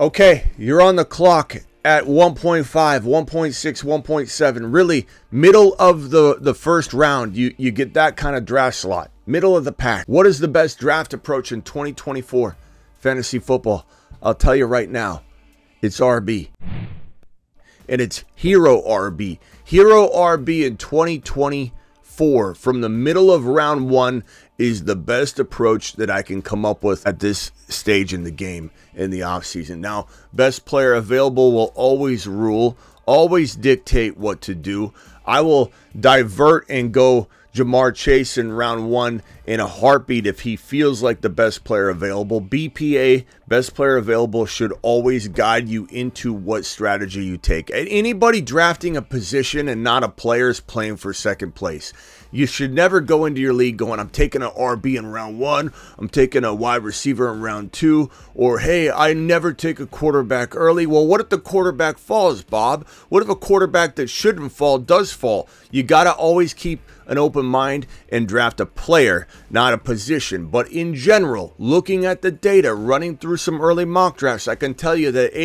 Okay, you're on the clock at 1.5, 1.6, 1.7. Really, middle of the first round, you get that kind of draft slot. Middle of the pack. What is the best draft approach in 2024 fantasy football? I'll tell you right now. It's RB. And it's Hero RB. Hero RB in 2024 from the middle of round one is the best approach that I can come up with at this stage in the game in the offseason. Now, best player available will always rule, always dictate what to do. I will divert and go Jamar Chase in round one in a heartbeat if he feels like the best player available. BPA, best player available, should always guide you into what strategy you take. Anybody drafting a position and not a player is playing for second place. You should never go into your league going, I'm taking an RB in round one, I'm taking a wide receiver in round two, or hey, I never take a quarterback early. Well, what if the quarterback falls, Bob? What if a quarterback that shouldn't fall does fall? You got to always keep an open mind and draft a player, not a position. But in general, looking at the data, running through some early mock drafts, I can tell you that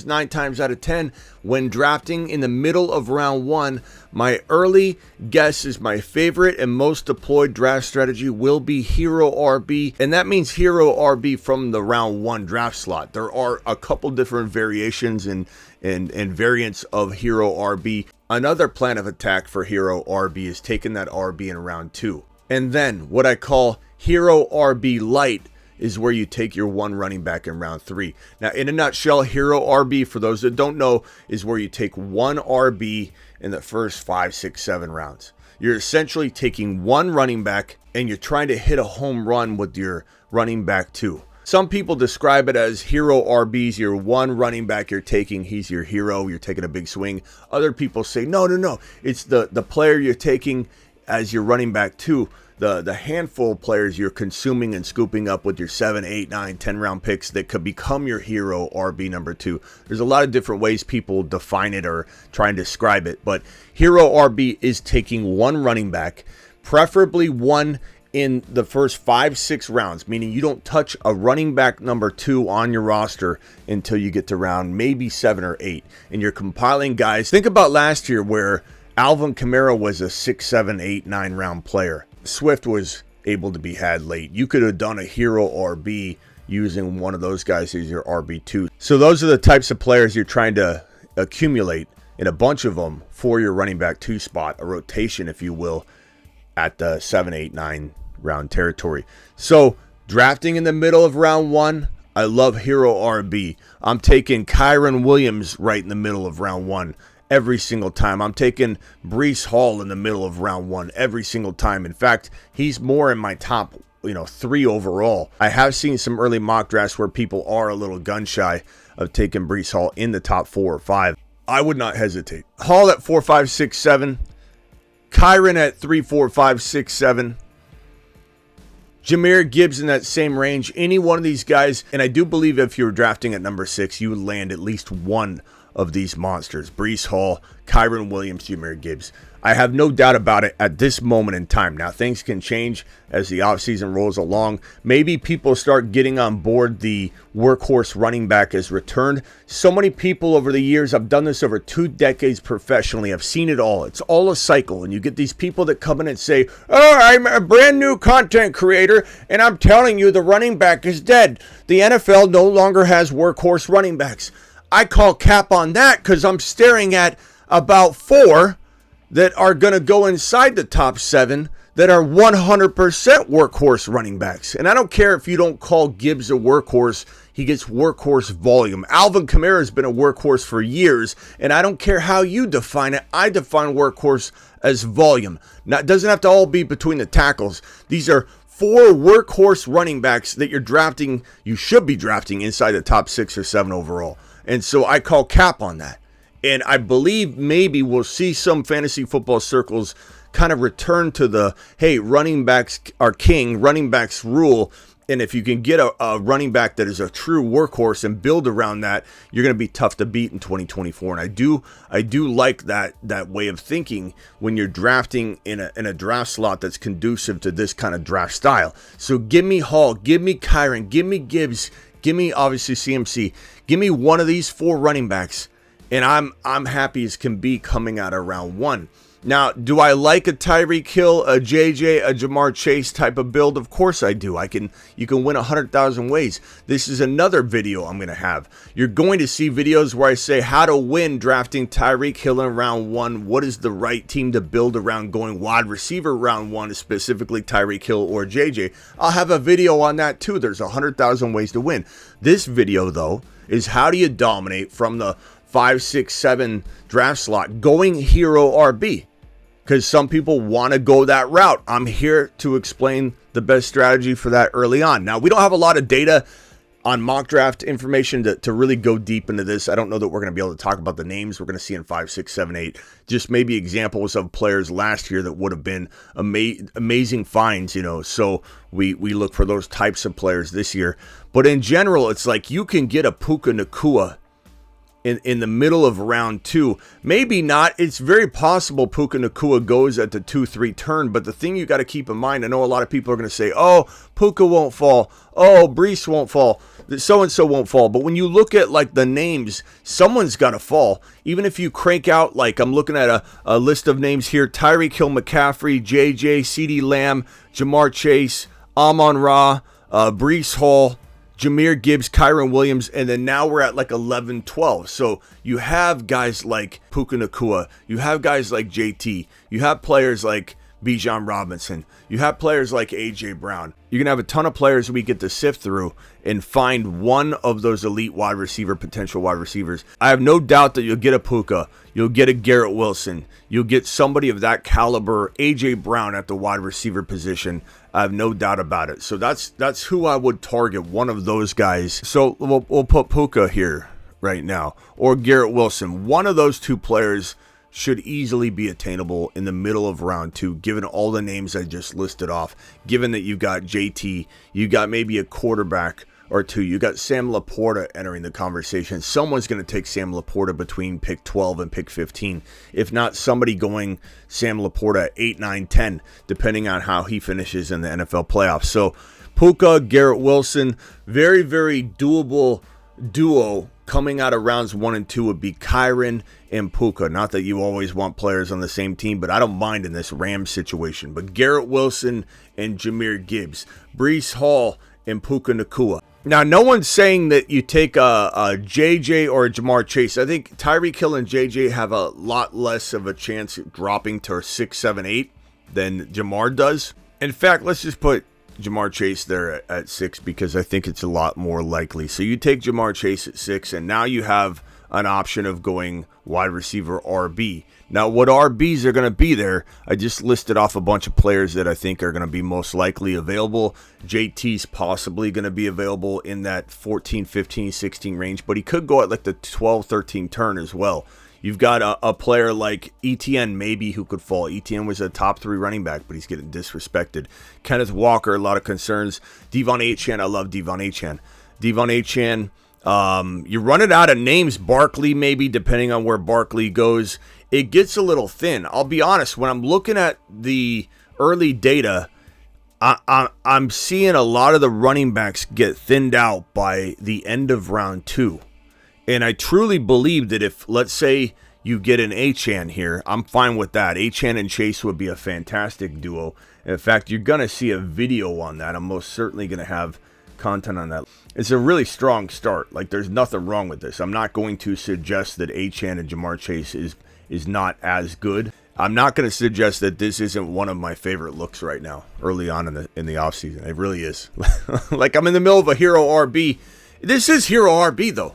9 times out of 10, when drafting in the middle of round one, my early guess is my favorite and most deployed draft strategy will be Hero RB. And that means Hero RB from the round one draft slot. There are a couple different variations and variants of Hero RB. Another plan of attack for Hero RB is taking that RB in round two. And then what I call Hero RB Light is where you take your one running back in round three. Now, in a nutshell, Hero RB, for those that don't know, is where you take one RB in the first 5, 6, 7 rounds. You're essentially taking one running back and you're trying to hit a home run with your running back two. Some people describe it as Hero RBs, your one running back you're taking, he's your hero, you're taking a big swing. Other people say, no, it's the player you're taking as your running back two. The handful of players you're consuming and scooping up with your 7, 8, 9, 10 round picks that could become your Hero RB number two. There's a lot of different ways people define it or try and describe it, but Hero RB is taking one running back, preferably one in the first 5, 6 rounds, meaning you don't touch a running back number two on your roster until you get to round maybe 7 or 8. And you're compiling guys. Think about last year where Alvin Kamara was a 6, 7, 8, 9 round player. Swift was able to be had late. You could have done a Hero RB using one of those guys as your RB2. So those are the types of players you're trying to accumulate in a bunch of them for your running back two spot, a rotation, if you will, at the 7, 8, 9 round territory. So drafting in the middle of round one, I love Hero RB. I'm taking Kyron Williams right in the middle of round one every single time. I'm taking Breece Hall in the middle of round one every single time. In fact, he's more in my top 3 overall. I have seen some early mock drafts where people are a little gun shy of taking Breece Hall in the top 4 or 5. I would not hesitate. Hall at 4, 5, 6, 7. Kyron at 3, 4, 5, 6, 7. Jahmyr Gibbs in that same range. Any one of these guys, and I do believe if you were drafting at number 6, you would land at least one of these monsters. Breece Hall, Kyron Williams, Jahmyr Gibbs. I have no doubt about it at this moment in time. Now, things can change as the offseason rolls along. Maybe people start getting on board the workhorse running back has returned. So many people over the years, I've done this over 2 decades professionally. I've seen it all. It's all a cycle. And you get these people that come in and say, oh, I'm a brand new content creator, and I'm telling you the running back is dead. The NFL no longer has workhorse running backs. I call cap on that because I'm staring at about 4 that are going to go inside the top 7 that are 100% workhorse running backs. And I don't care if you don't call Gibbs a workhorse, he gets workhorse volume. Alvin Kamara has been a workhorse for years, and I don't care how you define it. I define workhorse as volume. Now, it doesn't have to all be between the tackles. These are 4 workhorse running backs that you're drafting, you should be drafting inside the top 6 or 7 overall. And so I call cap on that. And I believe maybe we'll see some fantasy football circles kind of return to the, hey, running backs are king, running backs rule. And if you can get a running back that is a true workhorse and build around that, you're going to be tough to beat in 2024. And I do like that way of thinking when you're drafting in a draft slot that's conducive to this kind of draft style. So give me Hall, give me Kyron, give me Gibbs, Give me, obviously, CMC. Give me one of these 4 running backs, and I'm happy as can be coming out of round 1. Now, do I like a Tyreek Hill, a JJ, a Jamar Chase type of build? Of course I do. You can win 100,000 ways. This is another video I'm going to have. You're going to see videos where I say how to win drafting Tyreek Hill in round 1. What is the right team to build around going wide receiver round 1, specifically Tyreek Hill or JJ? I'll have a video on that too. There's 100,000 ways to win. This video, though, is how do you dominate from the 5, 6, 7 draft slot going hero RB? Because some people want to go that route. I'm here to explain the best strategy for that early on. Now, we don't have a lot of data on mock draft information to really go deep into this. I don't know that we're going to be able to talk about the names we're going to see in 5, 6, 7, 8. Just maybe examples of players last year that would have been amazing finds, So we look for those types of players this year. But in general, it's like you can get a Puka Nacua in the middle of round 2. Maybe not. It's very possible Puka Nacua goes at the 2-3 turn, but the thing you got to keep in mind, I know a lot of people are going to say, oh, Puka won't fall. Oh, Brees won't fall. So-and-so won't fall. But when you look at like the names, someone's got to fall. Even if you crank out, like I'm looking at a list of names here, Tyreek Hill, McCaffrey, JJ, CeeDee Lamb, Jamar Chase, Amon-Ra, Brees Hall, Jahmyr Gibbs, Kyron Williams, and then now we're at like 11, 12. So you have guys like Puka Nacua, you have guys like JT, you have players like Bijan Robinson, you have players like AJ Brown. You're going to have a ton of players we get to sift through and find one of those elite wide receiver, potential wide receivers. I have no doubt that you'll get a Puka, you'll get a Garrett Wilson, you'll get somebody of that caliber, AJ Brown at the wide receiver position. I have no doubt about it. So that's who I would target, one of those guys. So we'll put Puka here right now, or Garrett Wilson. One of those 2 players should easily be attainable in the middle of round 2, given all the names I just listed off, given that you've got JT, you got maybe a quarterback or 2, you got Sam Laporta entering the conversation. Someone's going to take Sam Laporta between pick 12 and pick 15. If not, somebody going Sam Laporta 8, 9, 10, depending on how he finishes in the NFL playoffs. So Puka, Garrett Wilson, very, very doable duo coming out of rounds 1 and 2 would be Kyron and Puka. Not that you always want players on the same team, but I don't mind in this Rams situation. But Garrett Wilson and Jahmyr Gibbs, Brees Hall and Puka Nacua. Now, no one's saying that you take a JJ or a Jamar Chase. I think Tyreek Hill and JJ have a lot less of a chance of dropping to 6, 7, 8 than Jamar does. In fact, let's just put Jamar Chase there at 6 because I think it's a lot more likely. So you take Jamar Chase at 6, and now you have an option of going wide receiver RB. Now, what RBs are going to be there, I just listed off a bunch of players that I think are going to be most likely available. JT's possibly going to be available in that 14, 15, 16 range, but he could go at like the 12, 13 turn as well. You've got a player like ETN maybe who could fall. ETN was a top 3 running back, but he's getting disrespected. Kenneth Walker, a lot of concerns. Devon Achane, I love Devon Achane. Devon Achane, you're running out of names. Barkley maybe, depending on where Barkley goes. It gets a little thin. I'll be honest, when I'm looking at the early data, I'm seeing a lot of the running backs get thinned out by the end of round 2. And I truly believe that if, let's say, you get an Achane here, I'm fine with that. Achane and Chase would be a fantastic duo. In fact, you're going to see a video on that. I'm most certainly going to have content on that. It's a really strong start. Like, there's nothing wrong with this. I'm not going to suggest that Achane and Jamar Chase is not as good. I'm not going to suggest that this isn't one of my favorite looks right now, early on in the offseason. It really is. Like, I'm in the middle of a hero RB. This is hero RB, though.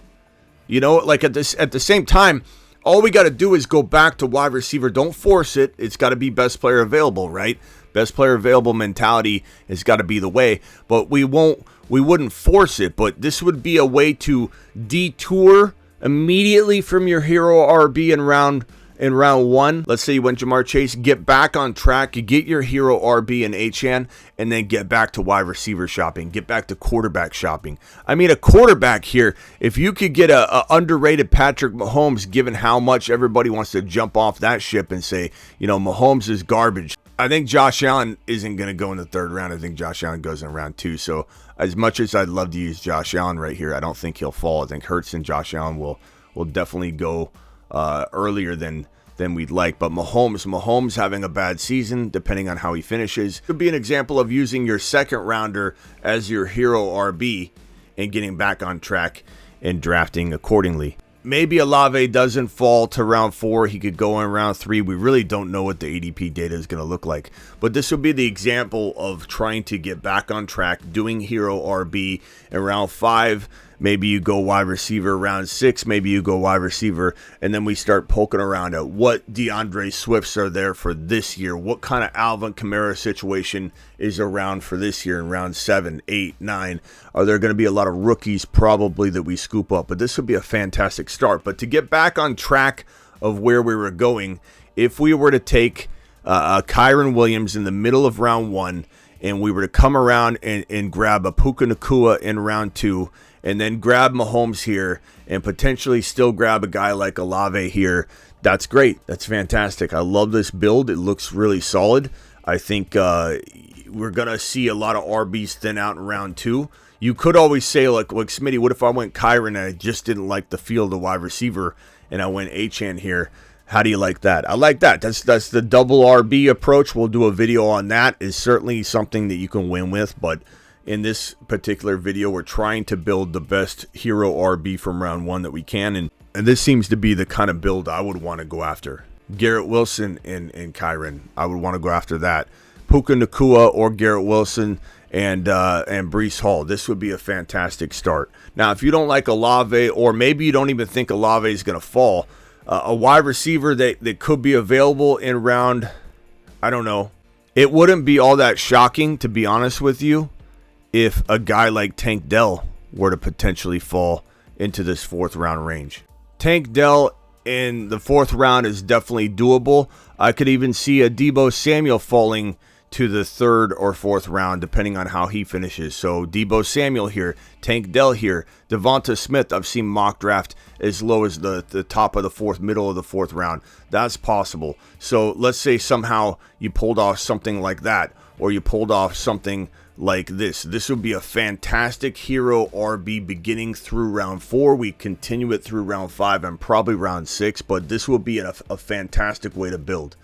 You know, like at the same time, all we got to do is go back to wide receiver. Don't force it. It's got to be best player available, right? Best player available mentality has got to be the way. But we wouldn't force it. But this would be a way to detour immediately from your hero RB in round 1. Let's say you went Jamar Chase, get back on track, you get your hero RB and Achane, and then get back to wide receiver shopping, get back to quarterback shopping. I mean, a quarterback here, if you could get a underrated Patrick Mahomes, given how much everybody wants to jump off that ship and say, you know, Mahomes is garbage. I think Josh Allen isn't going to go in the third round. I think Josh Allen goes in round 2. So as much as I'd love to use Josh Allen right here, I don't think he'll fall. I think Hurts and Josh Allen will definitely go earlier than we'd like. But Mahomes having a bad season, depending on how he finishes, could be an example of using your second rounder as your hero RB and getting back on track and drafting accordingly. Maybe Olave doesn't fall to round 4. He could go in round 3. We really don't know what the ADP data is going to look like. But this would be the example of trying to get back on track, doing hero RB in round 5. Maybe you go wide receiver round 6. Maybe you go wide receiver. And then we start poking around at what DeAndre Swifts are there for this year. What kind of Alvin Kamara situation is around for this year in round 7, 8, 9. Are there going to be a lot of rookies probably that we scoop up? But this would be a fantastic start. But to get back on track of where we were going, if we were to take Kyren Williams in the middle of round 1 and we were to come around and grab a Puka Nacua in round 2, and then grab Mahomes here and potentially still grab a guy like Olave here, that's great. That's fantastic. I love this build. It looks really solid. I think we're going to see a lot of RBs thin out in round 2. You could always say, like Smitty, what if I went Kyren and I just didn't like the field of wide receiver and I went Achane here? How do you like that? I like that. That's the double RB approach. We'll do a video on that. It's certainly something that you can win with, but in this particular video, we're trying to build the best hero RB from round 1 that we can, and this seems to be the kind of build I would want to go after. Garrett Wilson and Kyren, I would want to go after that. Puka Nacua or Garrett Wilson and Breece Hall. This would be a fantastic start. Now, if you don't like Olave, or maybe you don't even think Olave is going to fall, a wide receiver that could be available in round, I don't know. It wouldn't be all that shocking, to be honest with you, if a guy like Tank Dell were to potentially fall into this 4th round range. Tank Dell in the 4th round is definitely doable. I could even see a Deebo Samuel falling to the 3rd or 4th round, depending on how he finishes. So Deebo Samuel here, Tank Dell here, Devonta Smith, I've seen mock draft as low as the top of the 4th, middle of the 4th round. That's possible. So let's say somehow you pulled off something like that, or you pulled off something like this. This would be a fantastic hero RB beginning through round 4. We continue it through round 5 and probably round 6, but this will be a fantastic way to build.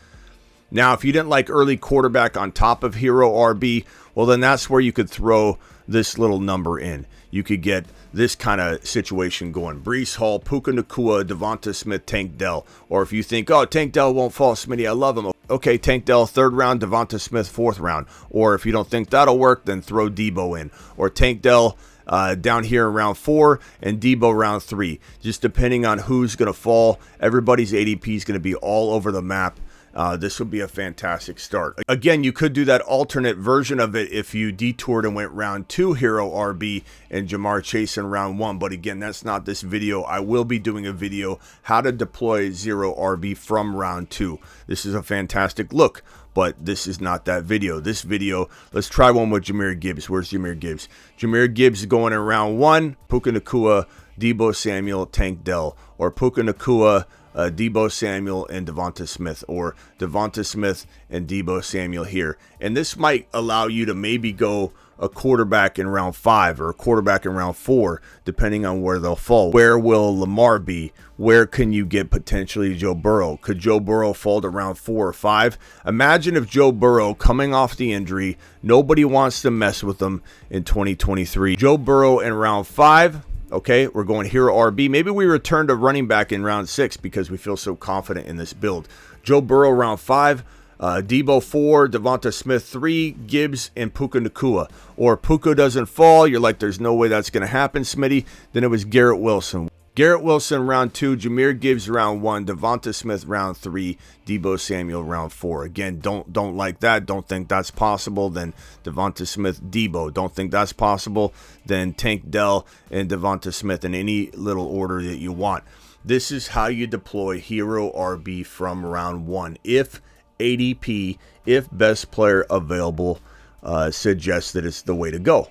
Now, if you didn't like early quarterback on top of hero RB, well, then that's where you could throw this little number in. You could get this kind of situation going. Breece Hall, Puka Nacua, Devonta Smith, Tank Dell. Or if you think, oh, Tank Dell won't fall, Smitty, I love him. Okay, Tank Dell, 3rd round, Devonta Smith, 4th round. Or if you don't think that'll work, then throw Deebo in. Or Tank Dell down here in round 4 and Deebo round 3. Just depending on who's going to fall, everybody's ADP is going to be all over the map. This would be a fantastic start. Again, you could do that alternate version of it if you detoured and went round 2 hero RB and Jamar Chase in round 1. But again, that's not this video. I will be doing a video how to deploy 0 RB from round 2. This is a fantastic look, but this is not that video. This video, let's try one with Jahmyr Gibbs. Where's Jahmyr Gibbs? Jahmyr Gibbs going in round 1, Puka Nacua, Deebo Samuel, Tank Dell. Or Puka Nacua, Deebo Samuel and Devonta Smith, or Devonta Smith and Deebo Samuel here. And this might allow you to maybe go a quarterback in round 5 or a quarterback in round 4, depending on where they'll fall. Where will Lamar be? Where can you get potentially Joe Burrow? Could Joe Burrow fall to round 4 or 5? Imagine if Joe Burrow, coming off the injury, nobody wants to mess with him in 2023. Joe Burrow in round 5. Okay, we're going hero RB. Maybe we return to running back in round 6 because we feel so confident in this build. Joe Burrow round 5, Deebo 4, Devonta Smith 3, Gibbs, and Puka Nacua. Or Puka doesn't fall. You're like, there's no way that's going to happen, Smitty. Then it was Garrett Wilson. Garrett Wilson round 2, Jahmyr Gibbs round 1, Devonta Smith round 3, Deebo Samuel round 4. Again, don't like that. Don't think that's possible. Then Devonta Smith, Deebo. Don't think that's possible. Then Tank Dell and Devonta Smith in any little order that you want. This is how you deploy hero RB from round 1. If ADP, if best player available suggests that it's the way to go.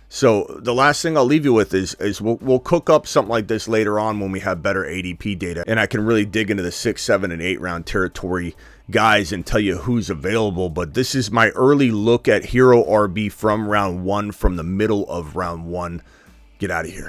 So the last thing I'll leave you with is we'll cook up something like this later on when we have better ADP data, and I can really dig into the 6, 7, and 8 round territory guys and tell you who's available. But this is my early look at Hero RB from round 1, from the middle of round 1. Get out of here.